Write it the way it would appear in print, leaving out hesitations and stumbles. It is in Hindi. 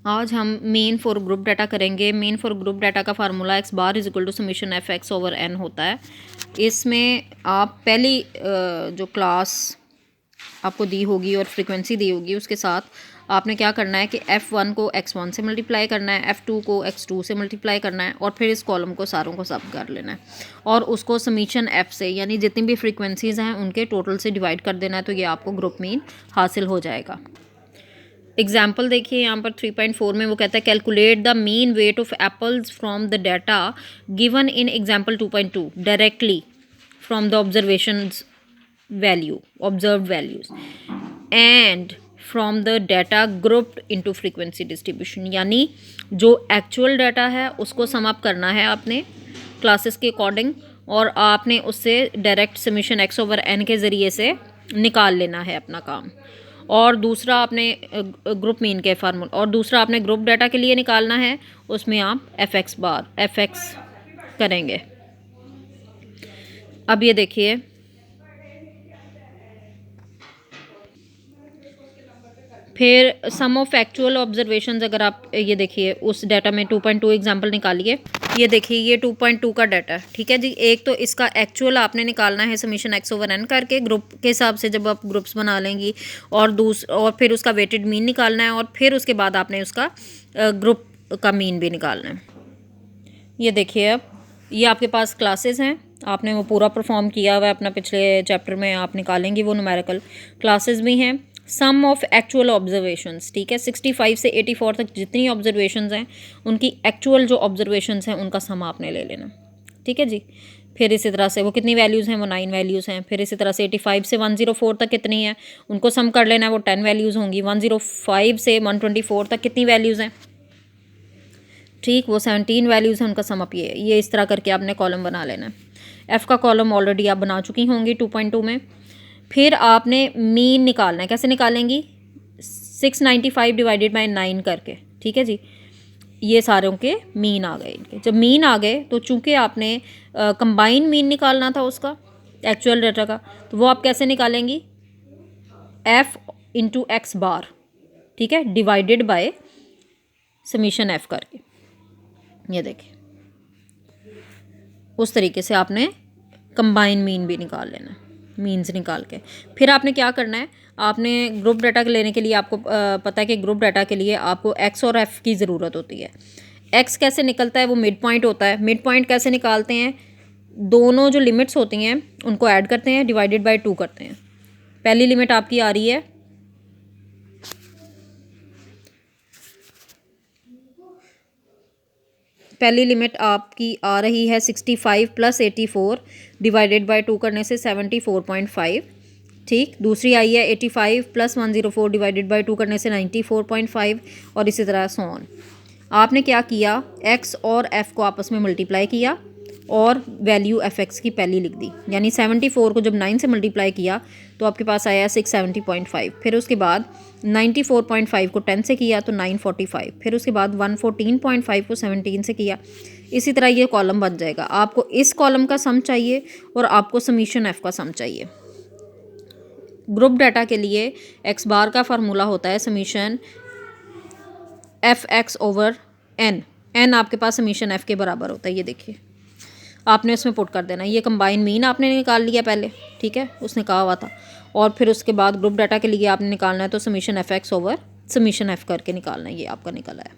आज हम मीन फॉर ग्रुप डाटा करेंगे। मीन फॉर ग्रुप डाटा का formula x bar is equal to summation f x over n होता है। इसमें आप पहली जो क्लास आपको दी होगी और फ्रीक्वेंसी दी होगी उसके साथ आपने क्या करना है कि F1 को X1 से मल्टीप्लाई करना है, F2 को X2 से मल्टीप्लाई करना है और फिर इस कॉलम को सारों को सब कर लेना है और उसको समीशन F से यानी जितनी भी फ्रीक्वेंसीज़ हैं उनके टोटल से डिवाइड कर देना है, तो ये आपको ग्रुप मीन हासिल हो जाएगा। एग्जाम्पल देखिए यहाँ पर 3.4 में वो कहता है calculate the mean weight of apples from the data given in example 2.2 directly from the observations value observed values and from the data grouped into frequency distribution. यानी जो एक्चुअल डाटा है उसको सम अप करना है आपने क्लासेस के अकॉर्डिंग और आपने उससे direct summation x over n के ज़रिए से निकाल लेना है अपना काम। और दूसरा आपने ग्रुप मीन के फार्मूला और दूसरा आपने ग्रुप डाटा के लिए निकालना है, उसमें आप एफ एक्स करेंगे। अब ये देखिए फिर सम ऑफ एक्चुअल ऑब्जर्वेशंस, अगर आप ये देखिए उस डाटा में 2.2 एग्जांपल निकालिए। ये देखिए ये 2.2 का डाटा है, ठीक है जी। एक तो इसका एक्चुअल आपने निकालना है समीशन एक्स ओवर एन करके ग्रुप के हिसाब से जब आप ग्रुप्स बना लेंगी, और फिर उसका वेटेड मीन निकालना है और फिर उसके बाद आपने उसका ग्रुप का मीन भी निकालना है। ये देखिए अब ये आपके पास क्लासेस हैं, आपने वो पूरा परफॉर्म किया हुआ है अपना पिछले चैप्टर में, आप निकालेंगे वो न्यूमेरिकल क्लासेस भी हैं। सम ऑफ एक्चुअल ऑब्जर्वेशंस, ठीक है, 65 से 84 तक जितनी ऑब्जर्वेशंस हैं उनकी एक्चुअल जो ऑब्जर्वेशंस हैं उनका सम आपने ले लेना, ठीक है जी। फिर इसी तरह से वो कितनी वैल्यूज़ हैं, वो 9 वैल्यूज़ हैं। फिर इसी तरह से 85 से 104 तक कितनी है उनको सम कर लेना है, वो 10 वैल्यूज़ होंगी। 105 से 124 तक कितनी वैल्यूज़ हैं, ठीक, वो 17 वैल्यूज़ हैं, उनका सम अप ये इस तरह करके आपने कॉलम बना लेना है। एफ़ का कॉलम ऑलरेडी आप बना चुकी होंगी 2.2 में। फिर आपने मीन निकालना है, कैसे निकालेंगी, 695 डिवाइडेड बाई 9 करके, ठीक है जी। ये सारों के मीन आ गए इनके। जब मीन आ गए तो चूंकि आपने कंबाइन मीन निकालना था उसका एक्चुअल डाटा का, तो वो आप कैसे निकालेंगी, एफ़ इंटू एक्स बार, ठीक है, डिवाइडेड बाय समीशन एफ़ करके। ये देखिए उस तरीके से आपने कंबाइन मीन भी निकाल लेना, मीन्स निकाल के। फिर आपने क्या करना है, आपने ग्रुप डाटा लेने के लिए आपको पता है कि ग्रुप डाटा के लिए आपको एक्स और एफ़ की ज़रूरत होती है। एक्स कैसे निकलता है, वो मिड पॉइंट होता है। मिड पॉइंट कैसे निकालते हैं, दोनों जो लिमिट्स होती हैं उनको ऐड करते हैं, डिवाइडेड बाय 2 करते हैं। पहली लिमिट आपकी आ रही है पहली लिमिट आपकी आ रही है 65 प्लस 84 डिवाइडेड बाय 2 करने से 74.5, ठीक। दूसरी आई है 85 प्लस 104 डिवाइडेड बाय 2 करने से 94.5 और इसी तरह सो ऑन। आपने क्या किया, एक्स और एफ़ को आपस में मल्टीप्लाई किया और वैल्यू एफ एक्स की पहली लिख दी, यानी 74 को जब 9 से मल्टीप्लाई किया तो आपके पास आया 670.5। फिर उसके बाद 94.5 को 10 से किया तो 945। फिर उसके बाद 114.5 को 17 से किया। इसी तरह ये कॉलम बन जाएगा। आपको इस कॉलम का सम चाहिए और आपको समीशन एफ़ का सम चाहिए। ग्रुप डाटा के लिए एक्स बार का फार्मूला होता है summation f x over n. N आपके पास समीशन एफ़ के बराबर होता है, ये देखिए आपने उसमें पुट कर देना। ये कंबाइन मीन आपने निकाल लिया पहले, ठीक है, उसने कहा हुआ था। और फिर उसके बाद ग्रुप डाटा के लिए आपने निकालना है तो summation f x over summation F करके निकालना है, ये आपका निकला है।